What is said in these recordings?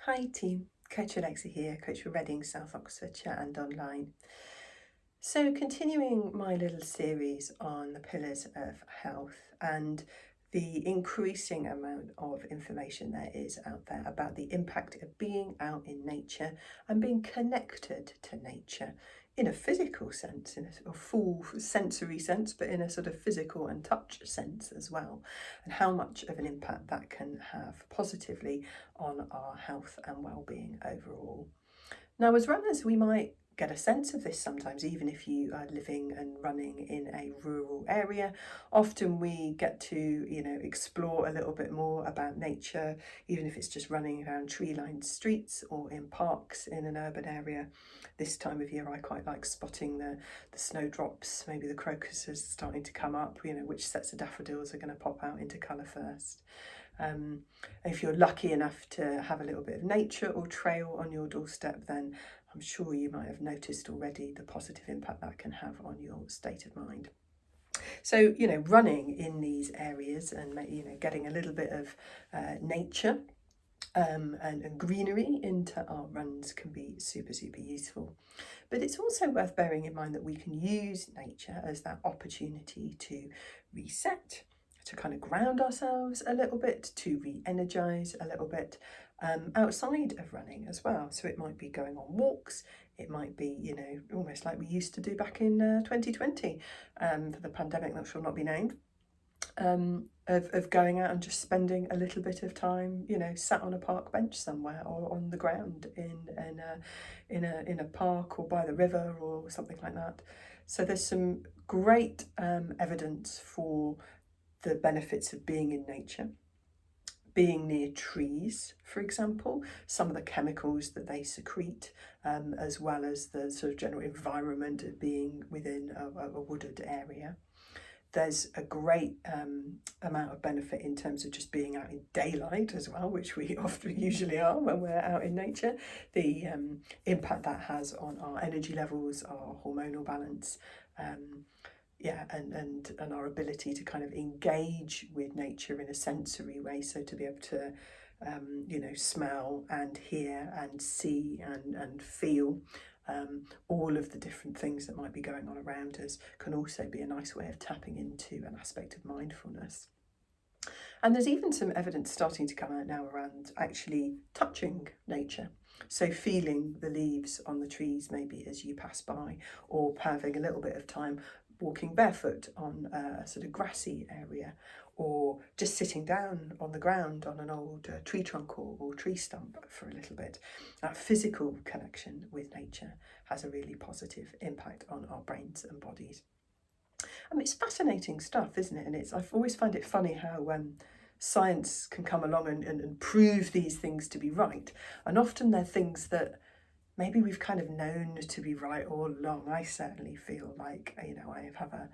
Hi team, Coach Alexa here, Coach for Reading, South Oxfordshire and online. So continuing my little series on the pillars of health and the increasing amount of information there is out there about the impact of being out in nature and being connected to nature in a physical sense, in a full sensory sense, but in a sort of physical and touch sense as well, and how much of an impact that can have positively on our health and well-being overall. Now, as runners, we might get a sense of this sometimes, even if you are living and running in a rural area. Often we get to, explore a little bit more about nature, even if it's just running around tree-lined streets or in parks in an urban area. This time of year, I quite like spotting the snowdrops, maybe the crocuses starting to come up, which sets of daffodils are going to pop out into colour first. If you're lucky enough to have a little bit of nature or trail on your doorstep, then I'm sure you might have noticed already the positive impact that can have on your state of mind. So, running in these areas and, getting a little bit of nature and greenery into our runs can be super, super useful. But it's also worth bearing in mind that we can use nature as that opportunity to reset, to kind of ground ourselves a little bit, to re-energize a little bit outside of running as well. So it might be going on walks, it might be, almost like we used to do back in 2020 for the pandemic that shall not be named. Of going out and just spending a little bit of time, sat on a park bench somewhere or on the ground in a park or by the river or something like that. So there's some great evidence for the benefits of being in nature. Being near trees, for example, some of the chemicals that they secrete, as well as the sort of general environment of being within a wooded area. There's a great amount of benefit in terms of just being out in daylight as well, which we often usually are when we're out in nature. The impact that has on our energy levels, our hormonal balance, and our ability to kind of engage with nature in a sensory way. So to be able to, smell and hear and see and feel all of the different things that might be going on around us can also be a nice way of tapping into an aspect of mindfulness. And there's even some evidence starting to come out now around actually touching nature. So feeling the leaves on the trees maybe as you pass by, or having a little bit of time walking barefoot on a sort of grassy area, or just sitting down on the ground on an old tree trunk or tree stump for a little bit. That physical connection with nature has a really positive impact on our brains and bodies. I mean, it's fascinating stuff, isn't it? And I've always found it funny how science can come along and prove these things to be right. And often they're things that maybe we've kind of known to be right all along. I certainly feel like, I have a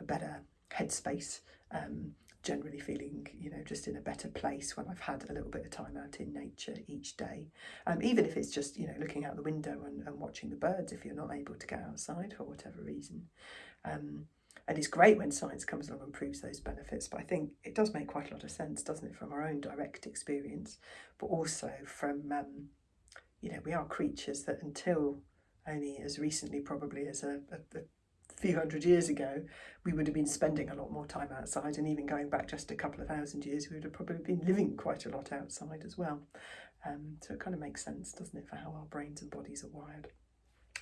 better headspace, generally feeling, just in a better place when I've had a little bit of time out in nature each day. Even if it's just, looking out the window and watching the birds if you're not able to get outside for whatever reason. And it's great when science comes along and proves those benefits, but I think it does make quite a lot of sense, doesn't it, from our own direct experience, but also from, we are creatures that until only as recently probably as a few hundred years ago, we would have been spending a lot more time outside, and even going back just a couple of thousand years, we would have probably been living quite a lot outside as well. So it kind of makes sense, doesn't it, for how our brains and bodies are wired.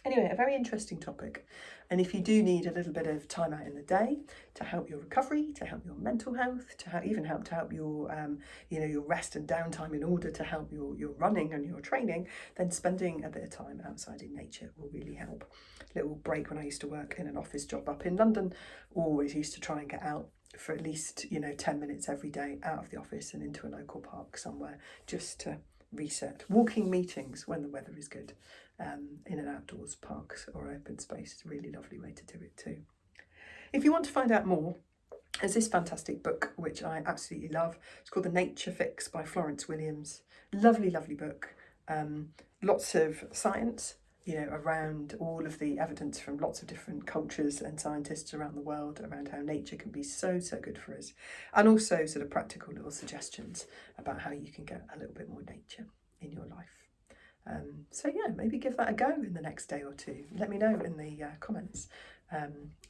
Anyway, a very interesting topic. And if you do need a little bit of time out in the day to help your recovery, to help your mental health, to even help your, your rest and downtime in order to help your running and your training, then spending a bit of time outside in nature will really help. A little break when I used to work in an office job up in London, always used to try and get out for at least, 10 minutes every day out of the office and into a local park somewhere just to reset. Walking meetings when the weather is good, in an outdoors park or open space is a really lovely way to do it too. If you want to find out more, there's this fantastic book which I absolutely love. It's called The Nature Fix by Florence Williams. Lovely, lovely book. Lots of science, around all of the evidence from lots of different cultures and scientists around the world around how nature can be so, so good for us. And also sort of practical little suggestions about how you can get a little bit more nature in your life. So yeah, maybe give that a go in the next day or two. Let me know in the comments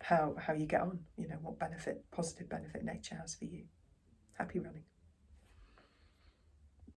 how you get on, you know, what benefit, positive benefit nature has for you. Happy running.